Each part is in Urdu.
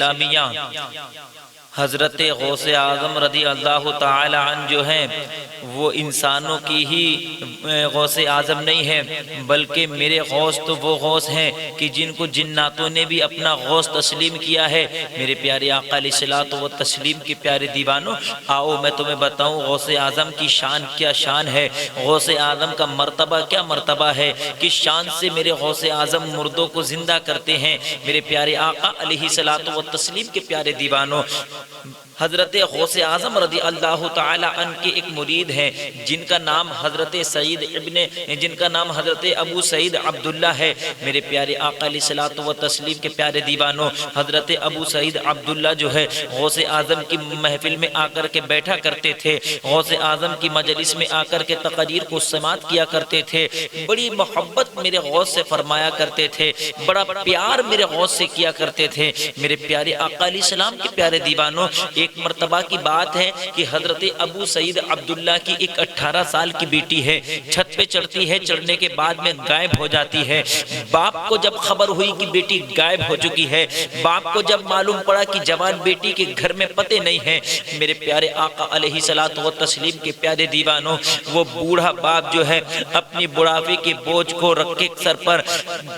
اسلامیہ حضرت غوث اعظم رضی اللہ تعالی عنہ جو ہیں وہ انسانوں کی ہی غوث اعظم نہیں ہے، بلکہ میرے غوث تو وہ غوث ہیں کہ جن کو جناتوں نے بھی اپنا غوث تسلیم کیا ہے۔ میرے پیارے آقا علیہ الصلوۃ والتسلیم کے پیارے دیوانوں، آؤ میں تمہیں بتاؤں غوث اعظم کی شان کیا شان ہے، غوث اعظم کا مرتبہ کیا مرتبہ ہے، کس شان سے میرے غوث اعظم مردوں کو زندہ کرتے ہیں۔ میرے پیارے آقا علیہ الصلوۃ والتسلیم کے پیارے دیوانوں، حضرت غوث اعظم رضی اللہ تعالی عنہ کے ایک مرید ہیں جن کا نام حضرت ابو سعید عبداللہ ہے۔ میرے پیارے آقا علیہ الصلوۃ والتسلیم کے پیارے دیوانوں، حضرت ابو سعید عبداللہ جو ہے غوث اعظم کی محفل میں آ کر کے بیٹھا کرتے تھے، غوث اعظم کی مجلس میں آ کر کے تقریر کو سماعت کیا کرتے تھے، بڑی محبت میرے غوث سے فرمایا کرتے تھے، بڑا پیار میرے غوث سے کیا کرتے تھے۔ میرے پیارے آقا علیہ السلام کے پیارے دیوانوں، ایک مرتبہ کی بات ہے کہ حضرت ابو سعید عبداللہ کی ایک 18 سال کی بیٹی ہے، چھت پہ چڑھتی ہے، چڑھنے کے بعد میں غائب ہو جاتی ہے۔ باپ کو جب خبر ہوئی کہ بیٹی غائب ہو چکی ہے، باپ کو جب معلوم پڑا کہ جوان بیٹی کے گھر میں پتے نہیں ہیں، میرے پیارے آقا علیہ الصلوۃ والتسلیم کے پیارے دیوانوں، وہ بوڑھا باپ جو ہے اپنی بڑھاپے کے بوجھ کو رکھ کے سر پر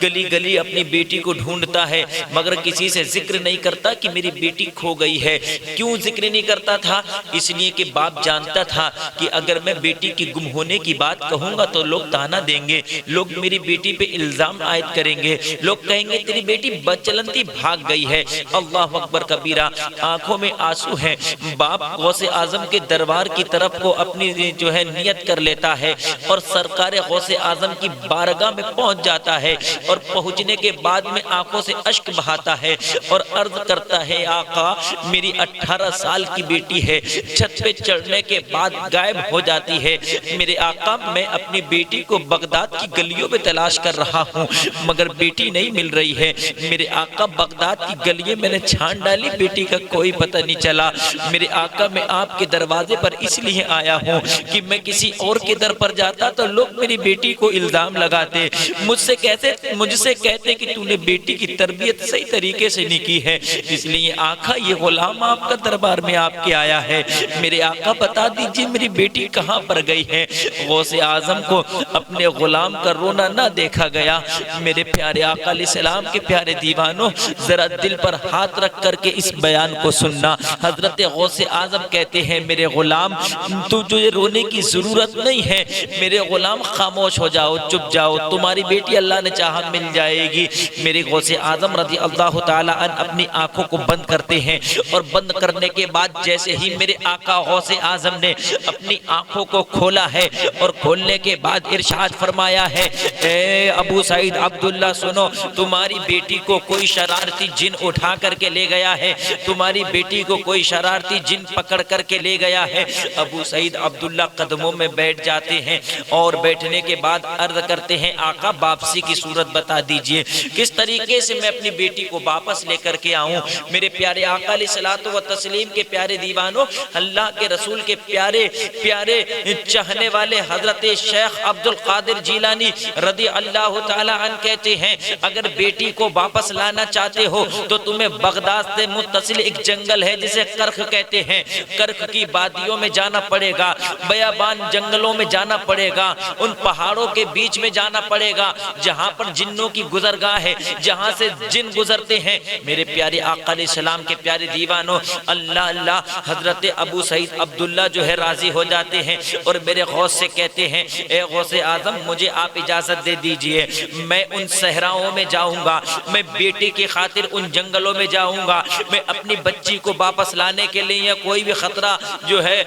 گلی گلی اپنی بیٹی کو ڈھونڈتا ہے، مگر کسی سے ذکر نہیں کرتا کہ میری بیٹی کھو گئی ہے۔ کیوں ذکر نہیں کرتا تھا؟ اس لیے کہ باپ جانتا تھا کہ اگر میں بیٹی کی گم ہونے کی بات کہوں گا تو لوگ تانا دیں گے، لوگ میری بیٹی پہ الزام عائد کریں گے، لوگ کہیں گے تیری بیٹی بدچلنتی بھاگ گئی ہے۔ اللہ اکبر کبیرہ، آنکھوں میں آنسو ہیں۔ باپ غوث اعظم کے دربار کی طرف کو اپنی جو ہے نیت کر لیتا ہے اور سرکار غوث اعظم کی بارگاہ میں پہنچ جاتا ہے، اور پہنچنے کے بعد میں آنکھوں سے اشک بہاتا ہے اور عرض کرتا ہے آقا میری 18 سال کی بیٹی ہے، چھت پہ چڑھنے کے بعد غائب ہو جاتی ہے۔ میرے آقا میں اپنی بیٹی کو بغداد کی گلیوں میں تلاش کر رہا ہوں مگر بیٹی نہیں مل رہی ہے۔ میرے آقا بغداد کی گلیوں میں نے چھان ڈالی، بیٹی کا کوئی پتہ نہیں چلا۔ میرے آقا میں آپ کے دروازے پر اس لیے آیا ہوں کہ میں کسی اور کے در پر جاتا تو لوگ میری بیٹی کو الزام لگاتے، مجھ سے کہتے کہ تو نے بیٹی کی تربیت صحیح طریقے سے نہیں کی ہے، اس لیے آقا یہ غلام آپ کا دربار میں آپ کے آیا ہے، میرے آقا بتا دیجئے میری بیٹی کہاں پر گئی ہے۔ غوث اعظم کو اپنے غلام کا رونا نہ دیکھا گیا۔ میرے پیارے آقا علیہ السلام کے پیارے دیوانوں، ذرا دل پر ہاتھ رکھ کر کے اس بیان کو سننا۔ حضرت غوث اعظم کہتے ہیں میرے غلام تجھے رونے کی ضرورت نہیں ہے، میرے غلام خاموش ہو جاؤ، چپ جاؤ، تمہاری بیٹی اللہ نے چاہا مل جائے گی۔ میرے غوث اعظم رضی اللہ تعالی عنہ اپنی آنکھوں کو بند کرتے ہیں، اور بند کرنے کے بعد جیسے ہی میرے آقا غوث اعظم نے اپنی آنکھوں کو کھولا ہے اور کھولنے کے بعد ارشاد فرمایا ہے اے ابو سعید عبداللہ سنو، تمہاری بیٹی کو کوئی شرارتی جن اٹھا کر کے لے گیا ہے، تمہاری بیٹی کو کوئی شرارتی جن پکڑ کر کے لے گیا ہے۔ ابو سعید عبداللہ قدموں میں بیٹھ جاتے ہیں اور بیٹھنے کے بعد عرض کرتے ہیں آقا واپسی کی صورت بتا دیجئے، کس طریقے سے میں اپنی بیٹی کو واپس لے کر کے آؤں۔ میرے پیارے آقا علیہ الصلوۃ والتسلیم کے پیارے دیوانوں، اللہ کے رسول کے پیارے پیارے چاہنے والے حضرت شیخ عبد القادر جیلانی رضی اللہ تعالی عنہ کہتے ہیں اگر بیٹی کو واپس لانا چاہتے ہو تو تمہیں بغداد سے متصل ایک جنگل ہے جسے کرخ کہتے ہیں، کرخ کی وادیوں میں جانا پڑے گا، بیابان جنگلوں میں جانا پڑے گا، ان پہاڑوں کے بیچ میں جانا پڑے گا جہاں پر جنوں کی گزرگاہ ہے، جہاں سے جن گزرتے ہیں۔ میرے پیارے آقا علیہ السلام کے پیارے دیوانوں، اللہ اللہ، حضرت ابو سعید عبداللہ جو ہے راضی ہو جاتے ہیں اور میرے غوث سے کہتے ہیں اے غوث اعظم مجھے آپ اجازت دے دیجئے، میں ان صحراؤں میں جاؤں گا، میں بیٹی کی خاطر ان جنگلوں میں جاؤں گا، میں اپنی بچی کو واپس لانے کے لیے یا کوئی بھی خطرہ جو ہے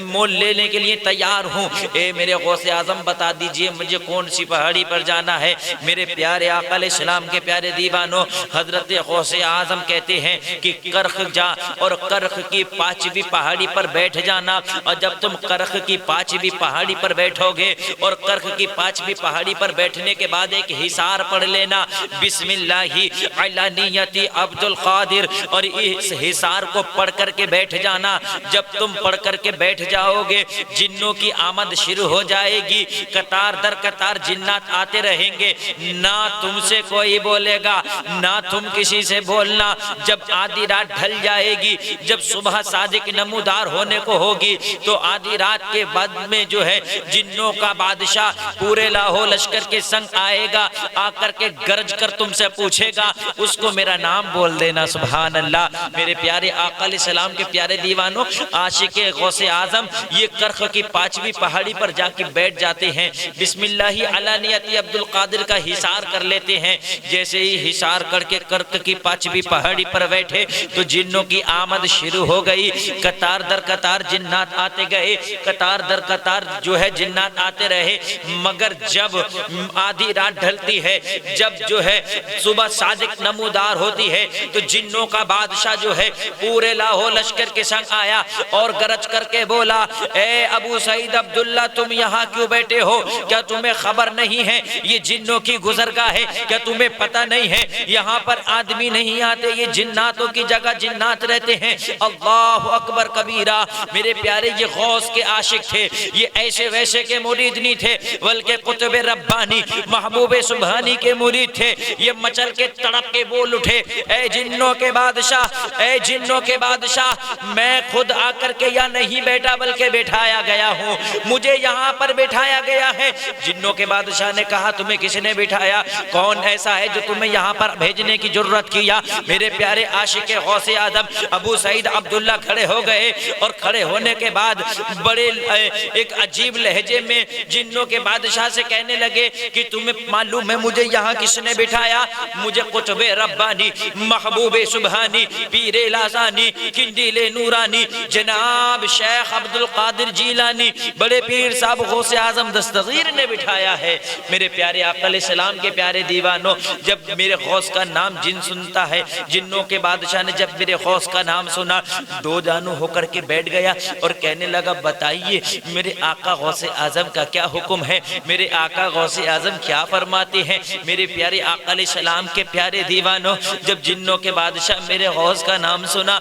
مول لینے کے لیے تیار ہوں۔ اے میرے غوث اعظم بتا دیجئے مجھے کون سی پہاڑی پر جانا ہے۔ میرے پیارے آقا علیہ السلام کے پیارے دیوانوں، حضرت غوث اعظم کہتے ہیں کہ کرخ جا اور اور کرخ کی 5ویں پہاڑی پر بیٹھ جانا، اور جب تم کرخ کی 5ویں پہاڑی پر بیٹھو گے اور کرخ کی 5ویں پہاڑی پر بیٹھنے کے بعد ایک حصار پڑھ لینا، بسم اللہ علی نیتی عبد القادر، اور اس حصار کو پڑھ کر کے بیٹھ جانا۔ جب تم پڑھ کر کے بیٹھ جاؤ گے جنوں کی آمد شروع ہو جائے گی، قطار در قطار جنات آتے رہیں گے، نہ تم سے کوئی بولے گا نہ تم کسی سے بولنا۔ جب آدھی رات ڈھل جائے گی، جب صبح صادق نمودار ہونے کو ہوگی تو آدھی رات کے بعد میں جو ہے جنوں کا بادشاہ پورے لاہور لشکر کے سنگ آئے گا، آ کر کے گرج کر تم سے پوچھے گا اس کو میرا نام بول دینا۔ سبحان اللہ۔ میرے پیارے آقا علیہ السلام کے پیارے دیوانوں، عاشق غوث اعظم یہ کرخ کی 5ویں پہاڑی پر جا کے بیٹھ جاتے ہیں، بسم اللہ علی نیتی عبد القادر کا حصار کر لیتے ہیں۔ جیسے ہی حصار کر کے کرخ کی 5ویں پہاڑی پر بیٹھے تو جنوں کی آمد شروع ہو گئی، قطار در قطار جنات آتے گئے، قطار در قطار جو ہے جنات آتے رہے، مگر جب آدھی رات ڈھلتی ہے، جب جو ہے صبح صادق نمودار ہوتی ہے تو جنوں کا بادشاہ جو ہے پورے لاہور لشکر کے سنگ آیا اور گرج کر کے بولا، اے ابو سعید عبداللہ تم یہاں کیوں بیٹھے ہو؟ کیا تمہیں خبر نہیں ہے یہ جنوں کی گزرگاہ ہے؟ کیا تمہیں پتہ نہیں ہے یہاں پر آدمی نہیں آتے، یہ جناتوں کی جگہ جنات رہتے ہیں؟ اللہ اکبر کبیرہ۔ میرے پیارے یہ غوث کے عاشق تھے، یہ ایسے ویسے کے مرید نہیں تھے بلکہ قطب ربانی محبوب سبحانی کے مرید تھے۔ یہ مچل کے تڑپ کے بول اٹھے، اے جنوں کے بادشاہ، اے جنوں کے بادشاہ، میں خود آ کر کے یا نہیں بیٹھا بلکہ بٹھایا گیا ہوں، مجھے یہاں پر بٹھایا گیا ہے۔ جنوں کے بادشاہ نے کہا تمہیں کس نے بٹھایا؟ کون ایسا ہے جو تمہیں یہاں پر بھیجنے کی جرت کیا؟ میرے پیارے عاشق غوث اعظم ابو سعید عبداللہ کھڑے ہو گئے، اور کھڑے ہونے کے بعد بڑے ایک عجیب لہجے میں جنوں کے بادشاہ سے کہنے لگے کہ تمہیں معلوم ہے مجھے یہاں کس نے بٹھایا؟ مجھے قطب ربانی محبوب سبحانی پیر لازانی قندیل نورانی جناب شیخ عبد القادر جیلانی بڑے پیر صاحب غوث اعظم دستگیر نے بٹھایا ہے۔ میرے پیارے آقا علیہ السلام کے پیارے دیوانوں، جب میرے غوث کا نام جن سنتا ہے، جنوں کے بادشاہ نے جب میرے غوث کا نام سنا دو جانو ہو کر کے بیٹھ گیا اور کہنے لگا بتائیے میرے آقا غوث اعظم کا کیا حکم ہے، میرے آقا غوث اعظم کیا فرماتے ہیں؟ میرے پیارے آقا علیہ السلام کے پیارے دیوانوں، جب جنوں کے بادشاہ میرے غوث کا نام سنا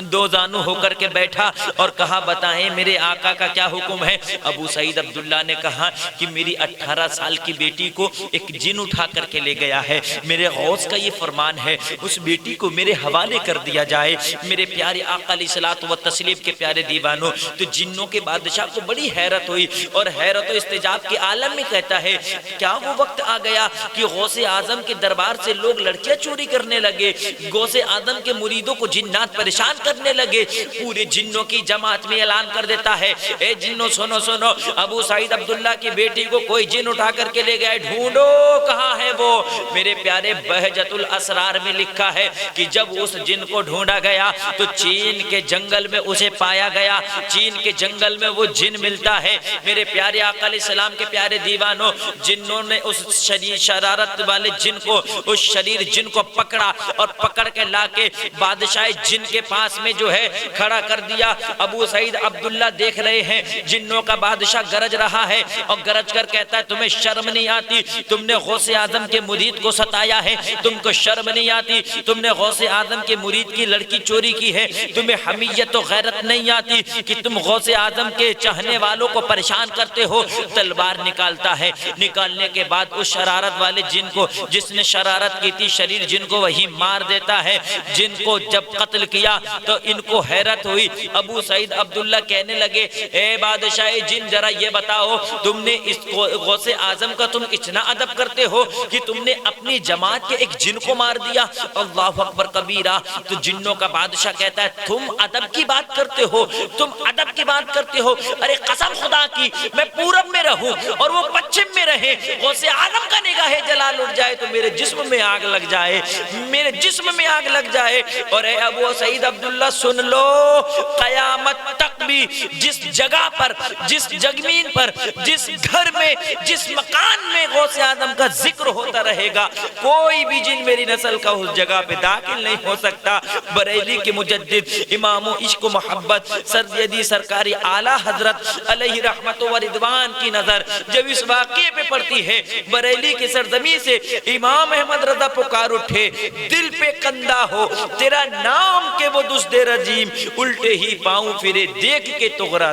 دو زانو ہو کر کے بیٹھا اور کہا بتائیں میرے آقا کا کیا حکم ہے؟ ابو سعید عبداللہ نے کہا کہ میری 18 سال کی بیٹی کو ایک جن اٹھا کر کے لے گیا ہے، میرے غوث کا یہ فرمان ہے اس بیٹی کو میرے حوالے کر دیا جائے۔ میرے پیارے آقا علیہ الصلوۃ والتسلیم کے پیارے دیوانوں، تو جنوں کے بادشاہ کو بڑی حیرت ہوئی اور حیرت و استعجاب کے عالم میں کہتا ہے کیا وہ وقت آ گیا کہ غوث اعظم کے دربار سے لوگ لڑکیاں چوری کرنے لگے، غوث اعظم کے مریدوں کو جنات پریشان کرنے لگے؟ پورے جنوں کی جماعت میں اعلان کر دیتا ہے اے جنوں سنو سنو، ابو سعید عبداللہ کی بیٹی کو کوئی جن اٹھا کر کے لے گیا، ڈھونڈو کہاں ہے وہ؟ میرے پیارے بہجت الاسرار میں لکھا ہے کہ جب اس جن کو ڈھونڈا گیا تو چین کے جنگل میں اسے پایا گیا، چین کے جنگل میں وہ جن ملتا ہے۔ میرے پیارے آقا علیہ السلام کے پیارے دیوانوں، جنوں نے اس شدید شرارت والے جن کو، اس شریر جن کو پکڑا اور پکڑ کے لا کے بادشاہ جن کے پاس میں جو ہے کھڑا کر دیا۔ ابو سعید عبداللہ دیکھ رہے ہیں جنوں کا بادشاہ گرج رہا ہے اور گرج کر کہتا ہے تمہیں شرم نہیں آتی؟ تم نے غوث اعظم کے مرید کو ستایا ہے، تم کو شرم نہیں آتی؟ تم نے غوث اعظم کے مرید کی لڑکی چوری کی ہے، تمہیں حمیت و غیرت نہیں آتی کہ تم غوث اعظم کے چاہنے والوں کو پریشان کرتے ہو؟ تلوار نکالتا ہے، نکالنے کے بعد اس شرارت والے جن کو جس نے شرارت کی تھی شریر جن کو وہی مار دیتا ہے۔ جن کو جب قتل کیا تو ان کو حیرت ہوئی، ابو سعید عبداللہ کہنے لگے اے بادشاہ جن ذرا یہ بتاؤ تم نے اس غوث اعظم کا تم اتنا ادب کرتے ہو کہ تم نے اپنی جماعت کے ایک جن کو مار دیا؟ اللہ اکبر کبیرہ۔ تو جنوں کا بادشاہ کہتا ہے تم ادب کی بات کرتے ہو، تم ادب کی بات کرتے ہو؟ ارے قسم خدا کی میں پورب میں رہوں اور وہ پچھم میں رہے، غوث اعظم کا نگاہ جلال اٹھ جائے تو میرے جسم میں آگ لگ جائے، میرے جسم میں آگ لگ جائے۔ اور اے ابو سعید عبداللہ سن لو، قیامت تک بھی جس جگہ پر، جس زمین پر، جس گھر میں، جس مکان میں غوث اعظم کا ذکر ہوتا رہے گا، کوئی بھی جن میری نسل کا اس جگہ پہ داخل نہیں ہو سکتا۔ بریلی کے مجدد امام و عشق و محبت سرجدی سرکاری اعلیٰ حضرت علیہ رحمت و رضوان کی نظر جب اس واقعے پہ پڑتی ہے، بریلی کے سرزمین سے امام احمد رضا پکار اٹھے، دل پہ کندہ ہو تیرا نام کے وہ دزد رجیم، الٹے ہی پاؤں پھرے دیکھ کے تغرا